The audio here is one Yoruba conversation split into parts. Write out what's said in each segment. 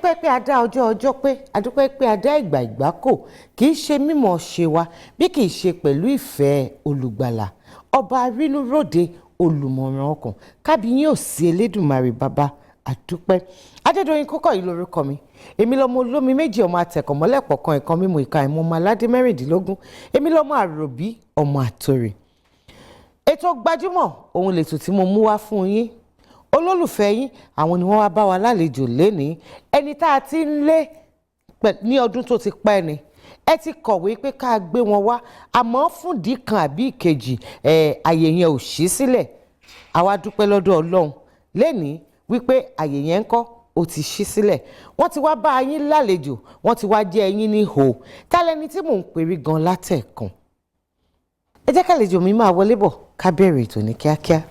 adúpẹ́ pé a dá ọjọ́ pé adúpẹ́ pé a dá ìgbà kò kì í ṣe mímọ̀ ṣe wa bí kì í ṣe pẹ̀lú ìfẹ́ olùgbàlà ọba arínúròde olùmọ̀ràn ọkàn kábíyín ò sí elédùnmarè bàbá àdúpẹ́. Adédoyin Kúkọ̀yí lórúkọ mi èmi lọmọ olómi méjì ọmọ àtẹ̀kọ̀mọ́lẹ̀ pọ̀kan ìkan mímu ìka ìmọ̀ ọmọ aládé mẹ́rìndínlógún èmi lọmọ àròbí ọmọ àtòrè. Ètò Gbajúmọ̀ òun lètò tí mo mú wá fún yín olólùfẹ́ yín àwọn ni wọ́n wá bá wa lálejò lénìí ẹni tá a ti ń lé ní ọdún tó ti pẹ́ ni ẹ ti kọ̀wé pé ká gbé wọn wá àmọ́ fúndì kan àbí ìkejì àyè yẹn ò ṣí sílẹ̀ àwa dúpẹ́ lọ́dọ̀ Ọlọ́run lénìí wípé àyè yẹn ń kọ́ ó ti ṣí sílẹ̀ wọ́n ti wá bá yín lálejò wọ́n ti wá jẹ́ yín ní hò tálẹ́ni tí mò ń perí gan látẹ̀kan ẹ jẹ́ kálejò mi máa wọlé bọ̀ ká bẹ̀rẹ̀ ètò ní kíákíá.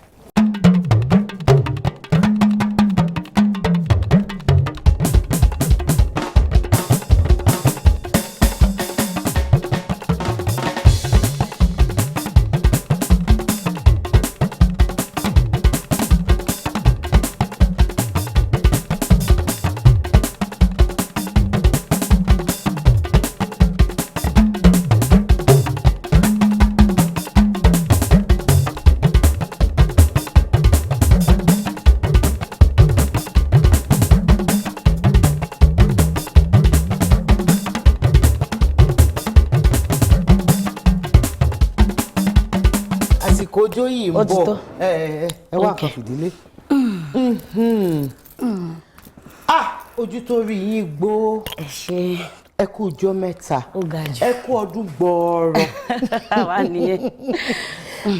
Ojo yìí ń bọ̀ ẹ wá kan fìdílé ojú tó rí yín gbó ẹ kú ọjọ́ mẹ́ta ẹ kú ọdún gbọọrọ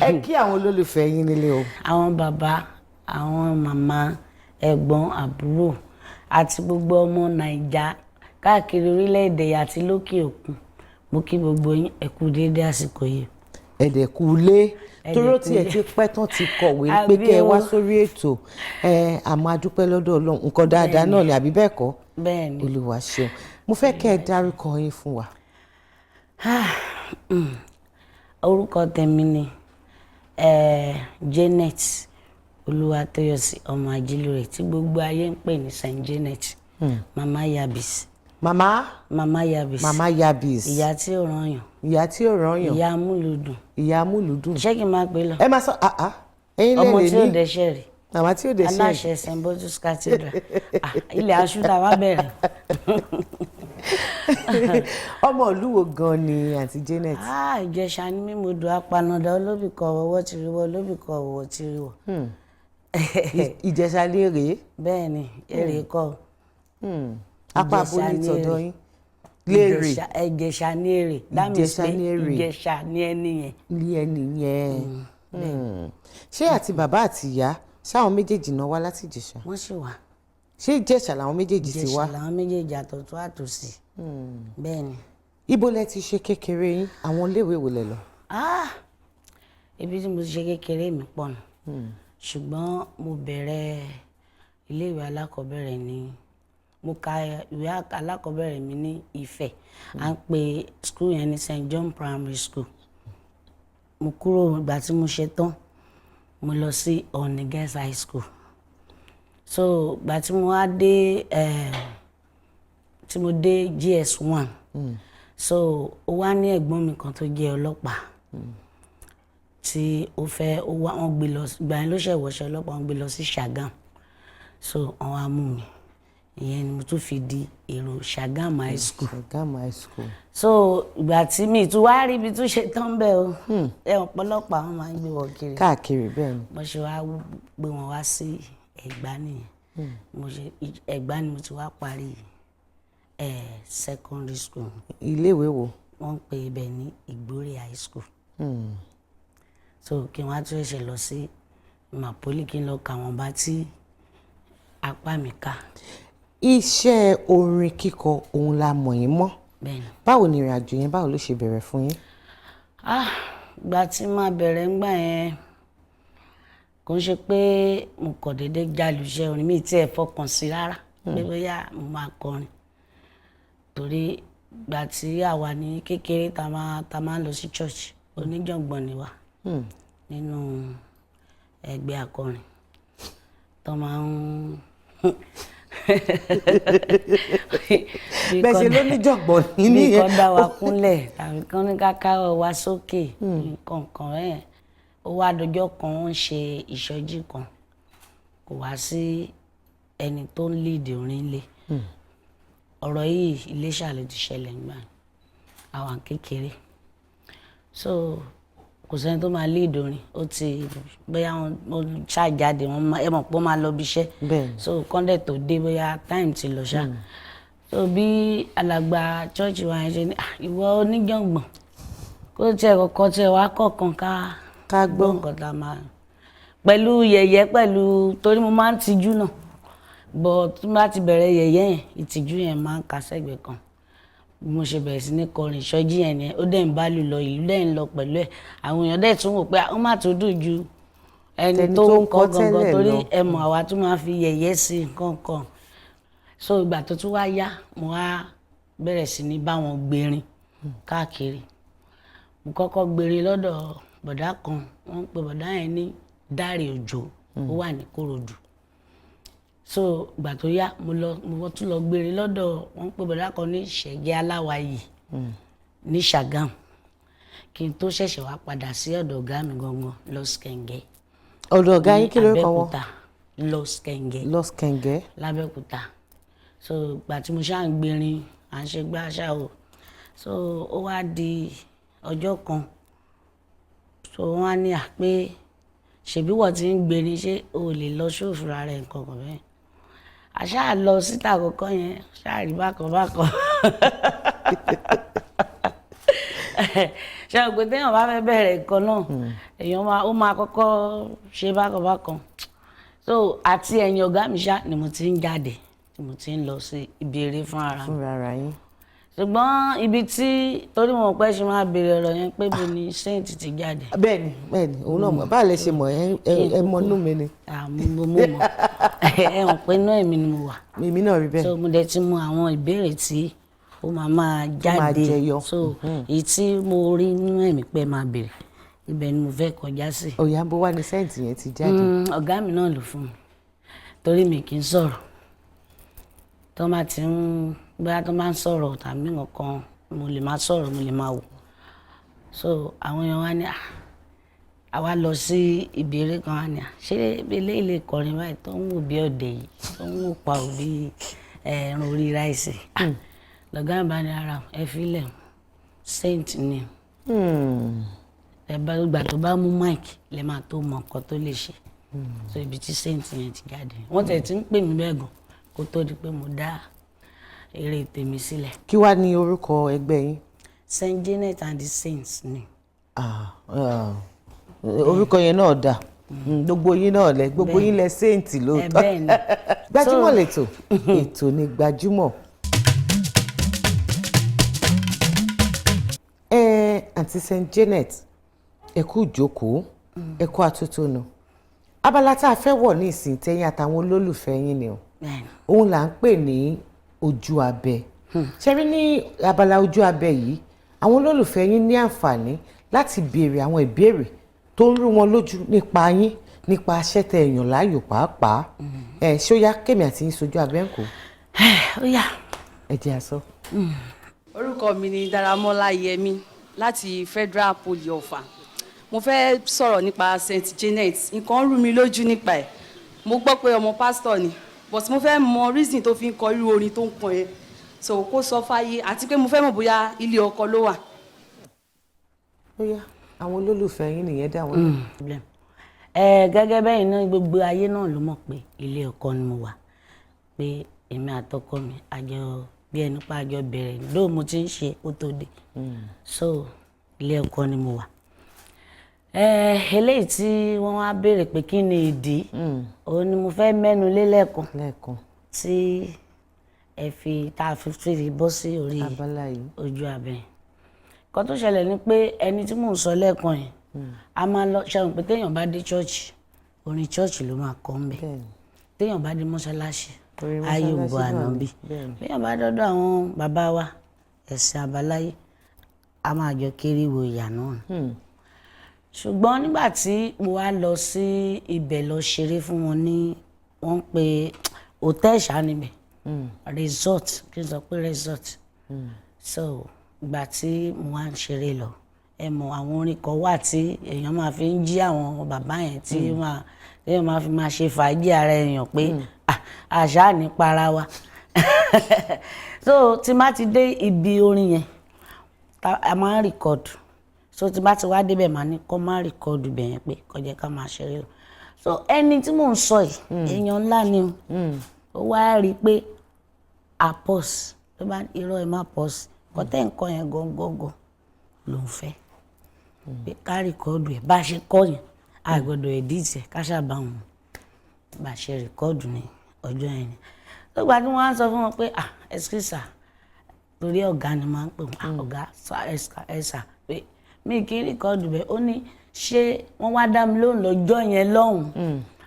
ẹ kí àwọn olólùfẹ́ yín nílé o. Àwọn bàbá àwọn màmá ẹ̀gbọ́n àbúrò àti gbogbo ọmọ Nàìjà káàkiri orílẹ̀-èdè àti lókè òkun mo kí gbogbo yín ẹ kú déédé àsìkò yìí. ẹ̀dẹ̀kú lé toró tí ẹ ti pẹ́ tán ti kọ̀wé pé kẹ́ ẹ wá sórí ètò àmọ́ adúpẹ́ lọ́dọ̀ Ọlọ́run nǹkan dáadáa náà ni àbí bẹ́ẹ̀ kọ́ Olúwa ṣeun mo fẹ́ kẹ́ ẹ dárúkọ yín fún wa. Orúkọ tèmi ni Janet Olúwatóyọ̀sí ọmọ Ajílóore tí gbogbo ayé ń pè ní Saint Janet Mama Yabis. Mama Yabis. Mama Yabis. Ìyá tí ò rán yàn. Ìyá tí ò rán yàn. Ìyá amúlùdùn. Ìyá amúlùdùn. Ṣé kí n máa pè lọ? Ẹ máa sọ ẹ̀yin lè lè ní. Ọmọ tí ò dẹ́ṣẹ̀ rí. Màmá tí ò dẹ́ṣẹ̀ rí. Aláṣẹ St. Bojo's Cathedral. Ilé aṣúta wá bẹ̀rẹ̀. Ọmọ ìlú wo gan ni Auntie Janet? Ìjẹ̀ṣà ni mí mo dùn apanadà olóbìkọ ọwọ́ ti rí wọ́ olóbìkọ ọwọ́ ti rí wọ́. Ìjẹ̀ṣà lérè. Bẹ́ẹ̀ ni èrè kọ́. Apá abúlé tọ̀dọ̀ yín. Lérè. Ìjẹ̀ṣà ní èrè. Ìjẹ̀ṣà ní èrè. Ìjẹ̀ṣà ní ẹni yẹn. Ní ẹni yẹn. Ṣé àti bàbá àti ìyá ṣáwọn méjèèjì náà wá láti Ìjẹ̀ṣà? Wọ́n sì wá. Ṣé Ìjẹ̀ṣà làwọn méjèèjì ti wá? Ìjẹ̀ṣà làwọn méjèèjì àtọ̀tún àtòsì. Bẹ́ẹ̀ ni. Ibo lẹ ti ṣe kékeré yín àwọn iléèwé wo lẹ lọ? Ibi tí mo ti ṣe kékeré mi pọ̀ nù. Ṣùgbọ́n mo bẹ̀rẹ̀ iléèwé alákọ̀ọ́bẹ̀rẹ̀ ní mo ka ìwé alákọ̀ọ́bẹ̀rẹ̀ mi ní Ifẹ̀ à ń pe school yẹn ní St. John Primary School. Mo kúrò ìgbà tí mo ṣe tán mo lọ sí Onigers High School. So ìgbà tí mo wá dé tí mo dé GS1 so ó wá ní ẹ̀gbọ́n mi kan tó jẹ́ ọlọ́pàá tí ó fẹ́ wọ́n gbé lọ ìgbà yẹn ló ṣe wọṣẹ́ ọlọ́pàá wọ́n gbé lọ sí Ṣàgámù so wọ́n wá mú mi ìyẹn ni mo tún fi di èrò Ṣàgámù High School. Ṣàgámù High School. So ìgbà tí mi tún wá rí ibi tún ṣe tán bẹ́ẹ̀ o ọ̀pọ̀lọpọ̀ àwọn máa ń gbé wọn kiri. Káàkiri bẹ́ẹ̀ ni. mo ṣe wá gbé wọn wá sí Ẹ̀gbá nìyẹn mo ṣe Ẹ̀gbá ni mo ti wá parí secondary school. Iléèwé wo? Wọ́n ń pe ibẹ̀ ní Ìgbórè High School. So kí wọ́n á tún ṣe lọ sí Mapoli kí n lọ kà wọ́n bá tí apá mi ká. Iṣẹ́ orin kíkọ òun la mọ̀ yín mọ́. Bẹ́ẹ̀ni. Báwo ni ìrìn àjò yẹn báwo ló ṣe bẹ̀rẹ̀ fún yín? Ìgbà tí máa bẹ̀rẹ̀ ńgbà yẹn kò ń ṣe pé mo kọ̀ déédéé jálù iṣẹ́ orin mi tí ẹ fọkàn sí rárá pé bóyá mo máa kọrin torí ìgbà tí àwa ní kékeré ta máa lọ sí church oníjàngbọ̀n ni wa nínú ẹgbẹ́ akọrin tó máa ń bẹ́ẹ̀ ṣe ló ní jọ̀gbọ̀n nínú bí yẹn. kan dá wa kúnlẹ̀ tàbí kan ní ká káwọ́ wa sókè nǹkan kan ẹ̀ ó wá dọjọ́ kan wọ́n ṣe ìsọjí kan kò wá sí ẹni tó ń lead orin lé ọ̀rọ̀ yìí Iléṣà ló ti ṣẹlẹ̀ nígbà àwọn kékeré so kò sẹ́ni tó máa lead orin ó ti bóyá wọn ṣàjáde wọn ẹ mọ̀ pé ó máa lọ bí iṣẹ́ so kọ́ndẹ̀ tó dé bóyá time ti lọ ṣá so bí alàgbà chọ́ọ̀chì wa yẹn ṣe ní ìwọ oníjàngbọ̀n kó tiẹ̀ kọ́kọ́ tiẹ̀ wá kọ̀ọ̀kan ká gbọ́ nǹkan tá a máa pẹ̀lú yẹ̀yẹ́ pẹ̀lú torí mo máa ń tijú náà but tí mo bá ti bẹ̀rẹ̀ yẹ̀yẹ́ yẹn ìtìjú yẹn máa ń ka sẹ́gbẹ̀ẹ́ kan bí mo ṣe bẹ̀rẹ̀ sí ní kọrin ìsọjí yẹn ni ó dẹ̀ ń bá lù lọ ìlú dẹ̀ ń lọ pẹ̀lú ẹ̀ àwọn èèyàn dẹ̀ tún wò pé ó má tó dùn ju ẹni tó ń kọ gangan torí ẹ mọ̀ àwa tún máa fi yẹ̀yẹ́ sí nǹkan kan so ìgbà tó tún wá yá mo wá bẹ̀rẹ̀ sí ní bá wọn gbèrin káàkiri mo kọ́kọ́ gbèrin lọ́dọ̀ bọ̀dá kan wọ́n ń pe bọ̀dá yẹn ní Dáre Òjò ó wà ní Kòròdú so ìgbà tó yá mo tún lọ gbèrin lọ́dọ̀ wọ́n ń pe bọ̀dá kan ní Ṣẹ̀gẹ́ Aláwàyè ní Ṣàgámù kí n tó ṣẹ̀ṣẹ̀ wá padà sí ọ̀dọ̀ ọ̀gá mi gangan lọ́sìkẹ̀ǹgẹ́ ọ̀dọ̀ ọ̀gá yín kí ló kọ́ wọn lọ́sìkẹ̀ǹgẹ́ lábẹ́òkúta so ìgbà tí mo ṣáà ń gbèrin à ń ṣe gbá ṣá o so ó wá di ọjọ́ kan so wọ́n á ní pé ṣèbí wọ́n ti ń gbèrin ṣé o lè lọ ṣòfura rẹ̀ nǹkan kan bẹ́ẹ̀ a ṣáà lọ síta àkọ́kọ́ yẹn ṣáà rí bákan ṣe o pé téèyàn bá fẹ́ bẹ̀rẹ̀ nǹkan náà èèyàn ó máa kọ́kọ́ ṣe bákan so àti ẹ̀yìn ọ̀gá mi ṣá ni mo ti ń jáde tí mo ti ń lọ sí ibi eré fúnra mi ṣùgbọ́n ibi tí torí mo pẹ́ ṣe máa béèrè ọ̀rọ̀ yẹn pé bí ni saint ti jáde. bẹ́ẹ̀ni òun náà mọ̀ báà lè ṣe mọ̀ ẹ mọ inú mi ni. mo mọ̀ ẹ hàn pé inú èmi ni mo wà. èmi náà rí bẹ́ẹ̀. so mo dẹ̀ ti mọ àwọn ìbéèrè tí ó máa jáde so èyí tí mo rí nínú ẹ̀mí pé máa béèrè ibẹ̀ ni mo fẹ́ kọjá sí. òyà bó wá ní saint yẹn ti jáde. ọ̀gá mi náà lò fún mi torí mi kì í sọ̀rọ̀ tó máa ti ń bóyá tó máa ń sọ̀rọ̀ tàbí nǹkan mo lè máa sọ̀rọ̀ mo lè máa wò so àwọn èèyàn wá ní àwa lọ sí ìbéèrè kan wá ní ṣé eléyìí lè kọrin báyìí tó ń wò bí ọ̀dẹ̀ yìí tó ń wò pa òbí ẹ̀rùn orí ráìsì lọ́gá mi bá ní ara ẹ filẹ̀ saint ni ìgbà tó bá mú mic lè máa tó mọ nǹkan tó lè ṣe so ibi tí saint yẹn ti jáde wọ́n tẹ̀ tí ń pè mí bẹ́ẹ̀ gan kó tó di pé mo dá eré tèmi sílẹ̀. kí wàá ní orúkọ ẹgbẹ́ yín. Saint Janet and the Saints ni. orúkọ yẹn náà dà gbogbo yín náà lẹ gbogbo yín lẹ saint lóòótọ́. Gbajúmọ̀ lẹ́tọ̀ ètò ní Gbajúmọ̀. àǹtí Saint Janet ẹ kú ìjókòó ẹ kú atótónu abala tá a fẹ́ wọ̀ ní ìsìn tẹ́yìn àtàwọn olólùfẹ́ yín ni o òun là ń pè ní ojú abẹ ṣe rí ní abala ojú abẹ yìí àwọn olólùfẹ́ yín ní àǹfààní láti béèrè àwọn ìbéèrè tó ń rú wọn lójú nípa yín nípa aṣẹ́ tẹ èèyàn láàyò pàápàá ṣé ó yá kémi àti yín sojú abẹ́ ń kó. ó yá. ẹ jẹ́ àṣọ. orúkọ mi ni Dáramọ́lá Yẹmí láti Federal Poly Ọ̀fà mo fẹ́ sọ̀rọ̀ nípa Saint Janet nǹkan rú mi lójú nípa ẹ̀ mo gbọ́ pé ọmọ pásítọ̀ ni but mo fẹ́ mọ reason tó fi ń kọ irú orin tó ń kọ yẹn so kó sọ fáyé àti pé mo fẹ́ mọ̀ bóyá ilé ọkọ ló wà. ó yá àwọn olólùfẹ́ yín nìyẹn dá wọn. gẹ́gẹ́ bẹ́ẹ̀ náà gbogbo ayé náà ló mọ̀ pé ilé ọkọ ni mo wà pé èmi àtọkọ mi àjọ bí ẹni pa àjọ bẹ̀rẹ̀ lóò mo ti ń ṣe ó tó dé so ilé ọkọ ni mo wà. eléyìí tí wọ́n wá béèrè pé kí ni ìdí òun ni mo fẹ́ mẹ́nu lé lẹ́ẹ̀kan tí ẹ fi tá a fi bọ́ sí orí ojú abẹ. Nǹkan tó ṣẹlẹ̀ ni pé ẹni tí mò ń sọ lẹ́ẹ̀kan yẹn a máa lọ ṣàwọn pé téèyàn bá dé chọ́ọ̀chì orin chọ́ọ̀chì ló máa kọ́ ń bẹ̀ téèyàn bá dé mọ́ṣáláṣí ayé ògbó ànábì téèyàn bá dọ́dọ̀ àwọn bàbá wa ẹ̀sìn àbáláyé a máa jọ kiri wo ìyà náà. Ṣùgbọ́n nígbà tí mo wá lọ sí ibẹ̀ lọ ṣeré fún wọn ní wọ́n pe hòtẹ́ẹ̀lì ṣá níbẹ̀ resort kí n sọ pé resort so ìgbà tí mo wá ń ṣeré lọ ẹ mọ̀ àwọn orin kan wà tí èèyàn máa fi ń jí àwọn bàbá yẹn tí èèyàn máa fi máa ṣe fàájì ara èèyàn pé àṣà ní para wa so tí má ti dé ibi orin yẹn a máa ń record so tí bá ti wá débẹ̀ máa ní kó má record bẹ̀ yẹn pé kó jẹ́ ká máa ṣeré lọ so ẹni tí mò ń sọ yìí èèyàn ńlá ni ó wá rí i pé a pause tó bá irọ́ ẹ má pause kọ́tẹ́ nǹkan yẹn gọ́ngọ́ngọ́ ló ń fẹ́ pé ká record ẹ̀ bá a ṣe kọ́ yẹn a gbọ́dọ̀ edit ẹ̀ ká ṣàbá wọn bá a ṣe record ní ọjọ́ yẹn ni tó gba tí wọ́n á sọ fún wọn pé excuse torí ọ̀gá ni máa ń pè wọ́n ọ̀gá ẹ̀sà pé mi kì í record bẹ́ẹ̀ ó ní ṣé wọ́n wá dá mi lóhùn lọ́jọ́ yẹn lọ́hùn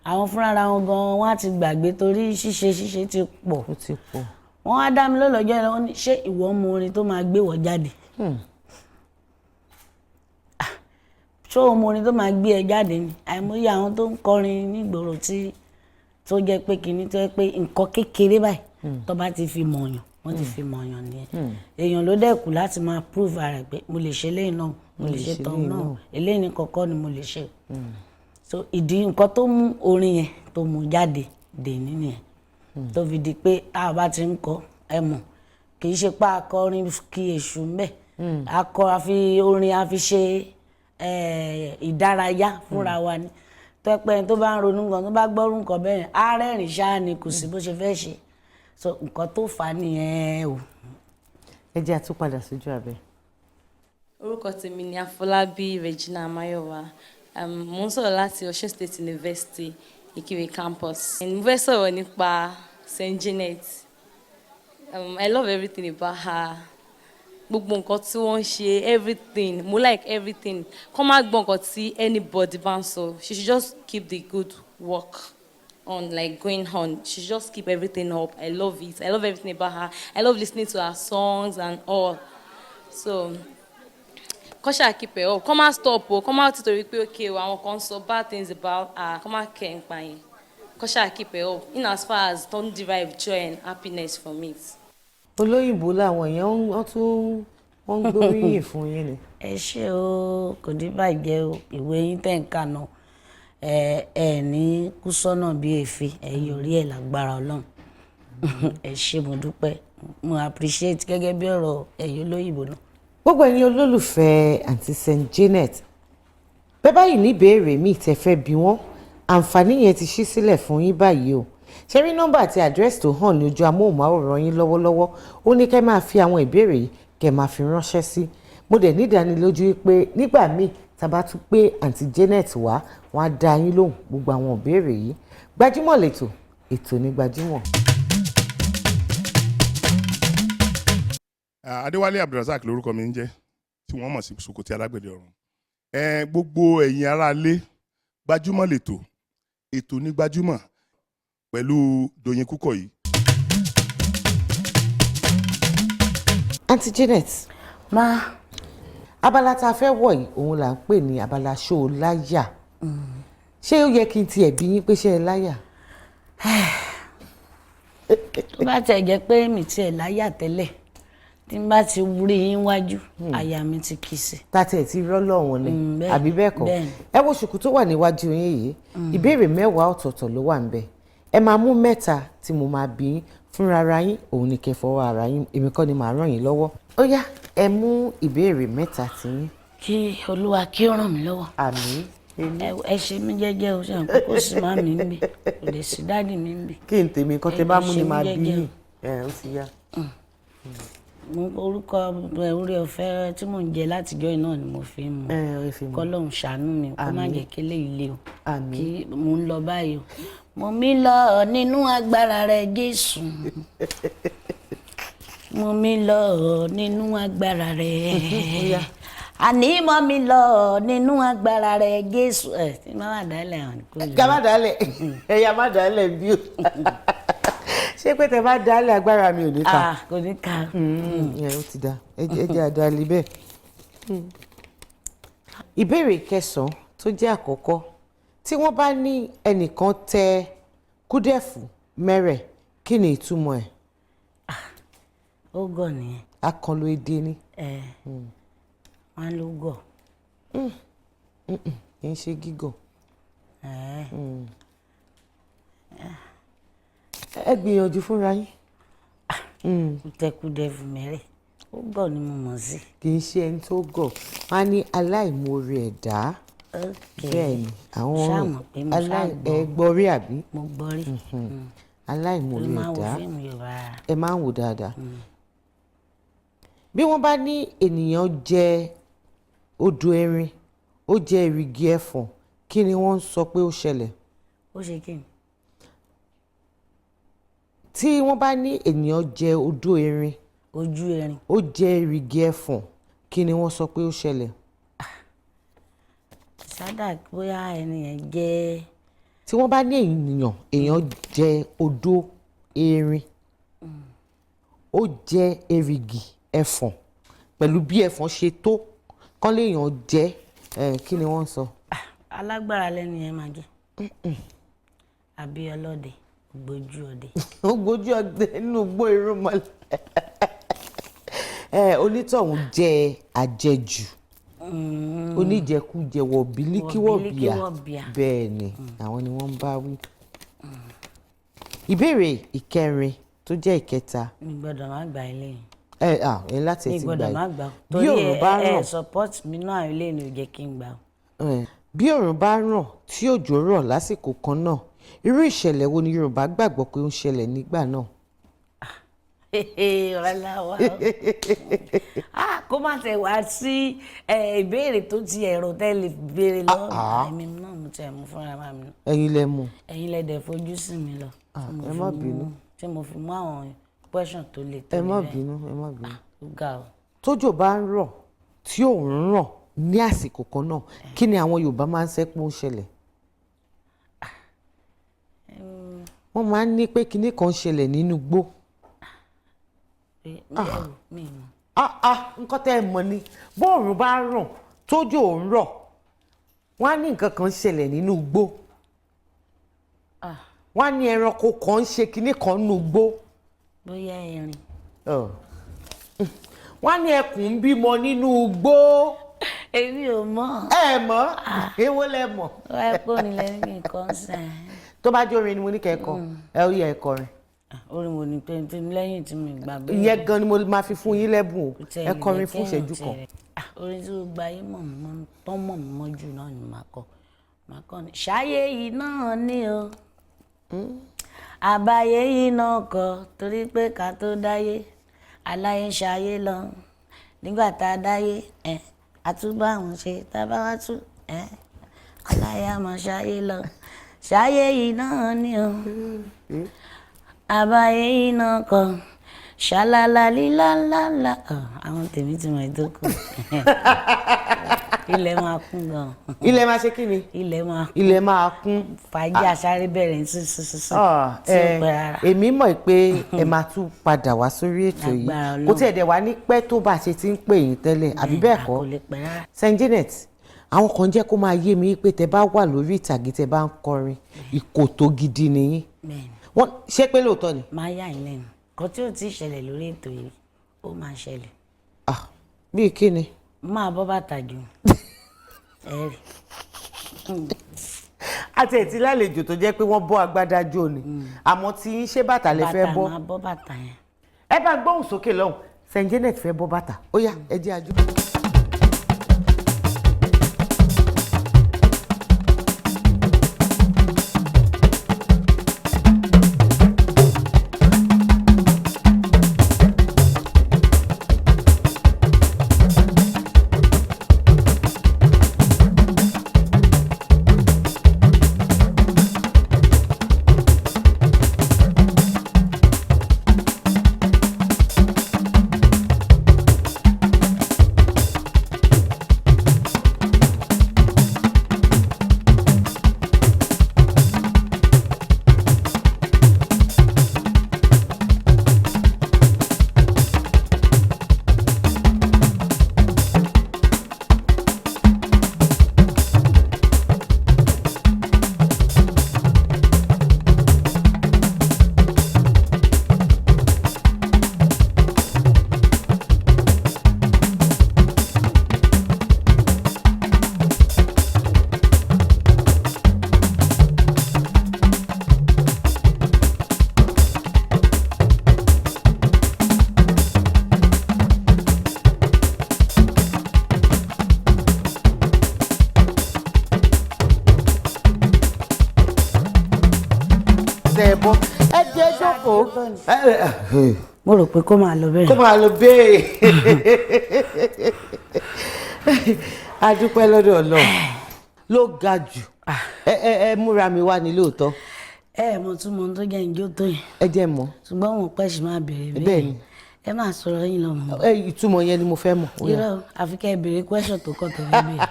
àwọn fúnra wọn gan wọ́n á ti gbàgbé torí ṣíṣe ti pọ̀ wọ́n wá dá mi lóhùn lọ́jọ́ yẹn lọ́hùn ṣé ìwọ mọ orin tó máa gbé wọ jáde ṣó o mọ orin tó máa gbé ẹ jáde ni àìmọye àwọn tó ń kọrin nígboro tó jẹ́ pé kìíní tó jẹ́ pé nǹkan kékeré báyìí tó bá ti fi mọ̀ọ̀yàn wọ́n ti fi mọ̀ọ̀yàn nìyẹn èèyàn ló dẹ́kun láti máa prove ara ẹ̀ pé mo lè ṣe eléyìí náà mo lè ṣe tán náà eléyìí ní kọ̀ọ̀kan ni mo lè ṣe so ìdí nǹkan tó mú orin yẹn tó mú jáde dè nínú yẹn tó fi di pé tá a bá ti ń kọ ẹ mọ̀ kì í ṣe pé akọrin kí èṣù ń bẹ̀ àfi orin a fi ṣe ìdárayá fúnra wa ni tẹ́pẹ́ tó bá ń ronú nǹkan tó bá gbọ́rú nǹkan bẹ́ẹ̀ á rẹ́rìn ṣáá ni kò sí bó ṣe fẹ́ ṣe so nǹkan tó fà á nìyẹn o. ẹ jẹ́ àtúpadà sójú abẹ́. orúkọ tèmi ni Afọlábí Regina Mayowa mo ń sọ̀rọ̀ láti Osun State University Ìkirè campus mo fẹ́ sọ̀rọ̀ nípa Saint Janet I love everything about her gbogbo nǹkan tí wọ́n ṣe everything mo like everything kọ́ má gbọ́ nǹkan tí anybody bá ń sọ she should just keep the good work on like going on she should just keep everything up I love it I love everything about her I love listening to her songs and all so kọ́ ṣáà keep it up kọ́ má stop o kọ́ má títorí pé okay o àwọn kan sọ bad things about her kọ́ má kẹ́ ń pa yẹn kọ́ ṣáà keep it up in as far as don't derive joy and happiness from it. olóyìnbó làwọn èèyàn wọ́n ń gbóríyìn fún yín ni. ẹ ṣé o kò ní bàjẹ́ o ìwé yín tẹ̀ ń kà náà ẹ ní kú sọ́nà bí èéfín ẹ yọrí ẹ̀ lágbára Ọlọ́run ẹ ṣé mo dúpẹ́ mo appreciate gẹ́gẹ́ bí ọ̀rọ̀ ẹ̀yin olóyìnbó náà. gbogbo ẹ̀yin olólùfẹ́ àǹtí Saint Janet bẹ́ẹ̀ báyìí ní ìbéèrè míì tẹ́ fẹ́ bí wọ́n àǹfààní yẹn ti ṣí sílẹ̀ fún yín báyìí o ṣe rí nọ́mbà àti àdírẹ́sì tó hàn ní ojú amóhùnmáwòrán yín lọ́wọ́lọ́wọ́ ó ní kẹ́ máa fi àwọn ìbéèrè yìí kẹ́ máa fi ránṣẹ́ sí mo dẹ̀ ní ìdánilójú pé nígbà míì tá a bá tún pé àǹtí Janet wá wọ́n á dá yín lóhùn gbogbo àwọn ìbéèrè yìí Gbajúmọ̀ lẹ́tọ̀ ètò ní Gbajúmọ̀. Adéwálé Abdulrasaq lórúkọ mi ń jẹ́ tí wọ́n mọ̀ sí Sòkòtì alágbẹ̀dẹ ọ̀run gbogbo ẹ̀yin aráalé Gbajúmọ̀ lẹ́tọ̀ ètò ní Gbajúmọ̀ pẹ̀lú Dòyin Kúkọ̀yí. Auntie Janet abala tá a fẹ́ wọ̀ yìí òun là ń pè ní abala ṣó o láyà ṣé ó yẹ kí n tiẹ̀ bí yín pé ṣé ẹ láyà. tó bá tẹ̀ jẹ́ pé mi tiẹ̀ láyà tẹ́lẹ̀ tí n bá ti rí yín wájú àyà mi ti kì í sí. tàtẹ̀ tí rọ́lọ́wọ́n ni àbí bẹ́ẹ̀ kọ́ ẹ wo ṣùkú tó wà níwájú yín yìí ìbéèrè 10 ọ̀tọ̀ọ̀tọ̀ ló wà ń bẹ̀ ẹ máa mú 3 tí mo máa bí yín fúnra ara yín òun ni kẹ́ fọwọ́ ara yín èmi kọ́ ni màá ràn yín lọ́wọ́ ó yá ẹ mú ìbéèrè 3 tí yín. kí Olúwa kí ó ràn mí lọ́wọ́. àmín. ẹ ṣe mí jẹ́jẹ́ o ṣe nǹkan kó sì máa mi ń bì kò lè sí dáàdì mi ń bì. kí n tèmi nǹkan tẹ bá mú ni máa bí yín ó ti yá. orúkọ orí ọ̀fẹ́ tí mò ń jẹ látijọ́ iná ni mo fi ń mu kọ́lọ́hún ṣàánú mi kó má jẹ́ kí eléyìí lé o kí mò ń lọ báyìí o mo mi lọ nínú agbára rẹ Jésù mo mi lọ nínú agbára rẹ àní mo mi lọ nínú agbára rẹ Jésù tí má má dálẹ̀ hàn kó lè. ká má dálẹ̀ ẹ̀yà má dálẹ̀ bí o ṣé pé tẹ bá dálẹ̀ agbára mi ò ní ká. kò ní ká. ó ti dá ẹ jẹ́ àdálẹ̀ bẹ́ẹ̀. ìbéèrè 9 tó jẹ́ àkọ́kọ́ tí wọ́n bá ní ẹnìkan tẹ kúdẹ̀fù mẹ́rẹ̀ kí ni ìtumọ̀ ẹ̀? ó gọ̀ nìyẹn. Akànlò èdè ni. wọ́n ló gọ̀. kì í ṣe gígọ̀. ẹ gbìyànjú fúnra yín. kùtẹ̀kùdẹ̀ fùmẹ́rẹ̀ ó gọ̀ ni mo mọ̀ sí. kì í ṣe ẹni tó gọ̀, wọ́n á ní aláìmoore ẹ̀dá. bẹ́ẹ̀ ni àwọn gbọ́ rí àbí? mo gbọ́ rí. aláìmoore máa wo ẹ̀dá fíìmù Yorùbá. ẹ máa ń wò dáadáa. bí wọ́n bá ní ènìyàn jẹ odò erin ó jẹ èrìgì ẹfọ̀n, kí ni wọ́n ń sọ pé ó ṣẹlẹ̀? ó ṣe kí ni? tí wọ́n bá ní ènìyàn jẹ odò erin ojú erin ó jẹ èrìgì ẹfọ̀n, kí ni wọ́n sọ pé ó ṣẹlẹ̀? sádà bóyá ẹni yẹn jẹ́. tí wọ́n bá ní èèyàn jẹ odò erin ó jẹ èrìgì ẹfọ̀n, pẹ̀lú bí ẹfọ̀n ṣe tó kán léèyàn jẹ, kí ni wọ́n sọ? alágbára lẹ́nu yẹn máa jẹ́. àbí ọlọ́dẹ gbójú ọdẹ. ó gbójú ọdẹ nínú igbó irúnmọlẹ̀. onítọ̀hún jẹ àjẹjù, oníjẹkújẹ wọ̀bìlíkíwọ̀bìà. bẹ́ẹ̀ ni àwọn ni wọ́n ń bá wí. ìbéèrè ìkẹrin tó jẹ́ ìkẹta. mi gbọ́dọ̀ má gbà ilé yìí. ẹ láti ti gbà yìí. mi gbọ́dọ̀ má gbà bí òòrùn bá ràn. support mi náà ilé ni ò jẹ́ kí n gbà. bí òòrùn bá ràn tí òjò rọ̀ lásìkò kan náà, irú ìṣẹ̀lẹ̀ wo ni Yorùbá gbàgbọ́ pé ó ń ṣẹlẹ̀ nígbà náà? kó má tẹ̀ wá sí ìbéèrè tó ti ẹ̀rọ tẹ́lẹ̀ béèrè lọ́wọ́ èmi náà mo tẹ̀ mú fúnra mi. ẹ̀yin lẹ mú. ẹ̀yin lẹ dẹ̀ fojú sí mi lọ. ẹ má bínú. tí mo fi mú àwọn question tó le tó ẹ má bínú ẹ má bínú. tójò bá ń rọ̀ tí òòrùn ràn ní àsìkò kan náà, kí ni àwọn Yorùbá máa ń sẹ́ pé ó ń ṣẹlẹ̀? wọ́n máa ń ní pé kinní kan ṣẹlẹ̀ nínú igbó. nǹkan tẹ́ ẹ mọ̀ ni bóòrùn bá ràn tójò ń rọ̀ wọ́n á ní nǹkan kan ṣẹlẹ̀ nínú igbó. wọ́n á ní ẹranko kan ń ṣe kinní kan nínú igbó. bóyá erin. wọ́n á ní ẹkùn ń bímọ nínú igbó. èmi ò mọ̀. ẹ mọ̀ èwo lẹ mọ̀. ẹ̀pọ̀ ni lẹ́yìn nǹkan sàn. tó bá jó orin ni mo ní kẹ́kọ̀ọ́ ẹ ó yẹ ẹ̀kọ́ rẹ̀. orin wo ni pé lẹ́yìn tí mi gbà bẹ́ẹ̀. ìyẹn gan ni mo máa fi fún yín lẹ́bùn o ẹ kọrin fún ìṣẹ́jú kan. orin tí ó gba ayé mọ̀ mọ́ tán mọ̀ mọ́ jù náà ni màá kọ ni ṣáyé yìí náà ni o àbáyé yìí náà kọ torí pé ká tó dáyé aláyé ṣayé lọ nígbà tá a dáyé àtúbà wọn ṣe tá a bá wá tú aláyé á máa ṣayé lọ ṣáyé yìí náà ni o àbáyé yìí náà kọ ṣàlàlà lílàlàlà àwọn tèmi ti mọ ìdókò. ilẹ̀ máa kún gan. ilẹ̀ máa ṣe kí ni? ilẹ̀ máa kún. fàájì àṣàrí bẹ̀rẹ̀ ní sísísísí tí ó pẹ́ rárá. èmi mọ̀ pé ẹ máa tún padà wá sórí ètò yìí kó tí ẹ̀ dẹ̀ wá ní pẹ́ tó bá ṣe ti ń pè yín tẹ́lẹ̀ àbí bẹ́ẹ̀ kọ́. Saint Janet, àwọn kan jẹ́ kó máa yé mi pé tẹ bá wà lórí ìtàgé tẹ bá ń kọrin ìkòtò gidi nìyí. wọ́n ṣé pé lóòótọ́ ni. máa yà yín lẹ́nu kan tí ò tí ì ṣẹlẹ̀ lórí ètò yìí ó máa ṣẹlẹ̀. bíi kí ni. máa bọ́ bàtà jù ẹ rí. àti ẹ̀tí lálejò tó jẹ́ pé wọ́n bọ́ agbádá jò ni àmọ́ tí ń ṣe bàtà lè fẹ́ bọ́. bàtà máa bọ́ bàtà yẹn. ẹ bá gbóhùn sókè lọ́hùn Saint Janet fẹ́ bọ́ bàtà ó yá ẹ jẹ́ àjò. bọ́ ẹ jẹ́ jókòó. mo rò pé kó máa lọ bẹ́ẹ̀. kó máa lọ bẹ́ẹ̀. a dúpẹ́ lọ́dọ̀ Ọlọ́run ló ga jù. ẹ múra mi wá ní lóòótọ́. mo tún mọ tó jẹ́ ìjó tó yẹn. ẹ jẹ́ mọ́. ṣùgbọ́n wọn pẹ́ sì máa béèrè bẹ́ẹ̀ ni. ẹ máa sọ̀rọ̀ yín lọ́mọ. ìtumọ̀ yẹn ni mo fẹ́ mọ̀. irọ́ àfi kẹ́ ẹ béèrè question tó kọ́ tẹ̀lé béèrè.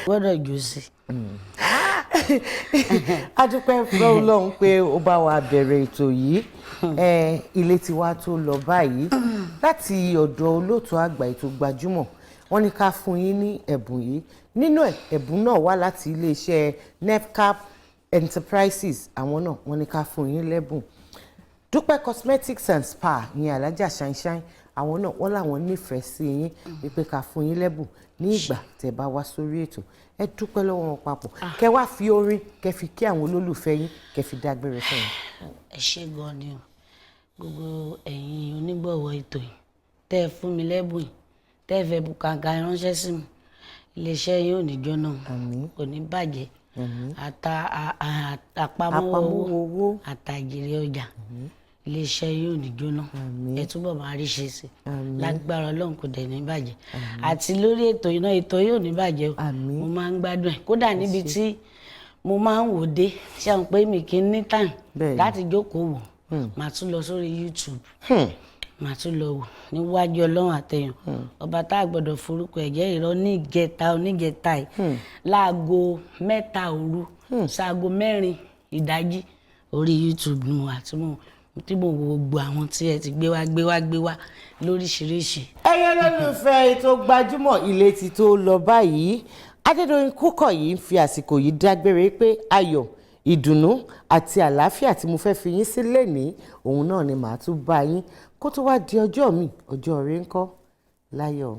gbọ́dọ̀ jù sí. a dúpẹ́ fún Ọlọ́run pé ó bá wa bẹ̀rẹ̀ ètò yìí. Ilé tiwa tó lọ báyìí láti ọ̀dọ̀ olóòtú àgbà ètò Gbajúmọ̀ wọ́n ní ká fún yín ní ẹ̀bùn yìí. Nínú ẹ̀bùn náà wá láti iléeṣẹ́ Nefcap Enterprises, àwọn náà wọ́n ní ká fún yín lẹ́bùn. Dúpẹ́ Cosmetics and Spa ní Alájà Ṣáínṣáín, àwọn náà wọ́n làwọn nífẹ̀ẹ́ sí yín wípé ká fún yín lẹ́bùn ní ìgbà tẹ́ bá wá sórí ètò. Ẹ dúpẹ́ lọ́wọ́ wọn papọ̀ kẹ́ wá fi orin kẹ́ fi kí àwọn olólùfẹ́ yín kẹ́ fi dágbére fún wọn. ẹ ṣé gan ni o gbogbo ẹ̀yin onígbọ̀wọ́ ètò yìí tẹ́ ẹ fún mi lẹ́bùn yìí tẹ́ ẹ fẹ́ bùkàǹkà ránṣẹ́ sí mi iléeṣẹ́ yín ò ní jóná kò ní bàjẹ́ àpamọ́ owó àtàjèrè ọjà iléeṣẹ́ yín ò ní jóná ẹ túbọ̀ máa rí ṣe sí lágbára Ọlọ́run kò dẹ̀ ní bàjẹ́ àti lórí ètò yìí náà ètò yìí ò ní bàjẹ́ o mo máa ń gbádùn ẹ̀ kódà níbi tí mo máa ń wò dé ṣé àwọn pé mi kì í ní time láti jókòó wò màá tún lọ sórí YouTube màá tún lọ wò níwájú Ọlọ́run àtẹ̀yàn ọba tá a gbọ́dọ̀ forúkọ ẹ̀jẹ̀ ìrọ̀ onígẹta yìí láago 3 òru ṣaago 4 ìdájí orí YouTube ni mo wà tí mo wo gbogbo àwọn tí ẹ ti gbé wá lóríṣiríṣi. ẹyẹ lólùfẹ́ ètò Gbajúmọ̀ ilé ti tó lọ báyìí Adédoyin Kúkọ̀yí ń fi àsìkò yìí dágbére pé ayọ̀ ìdùnnú àti àlàáfíà tí mo fẹ́ fi yín sílẹ̀ ní òun náà ni màá tún bá yín kó tó wá di ọjọ́ mi ọjọ́ rẹ̀ ńkọ́ láyọ̀.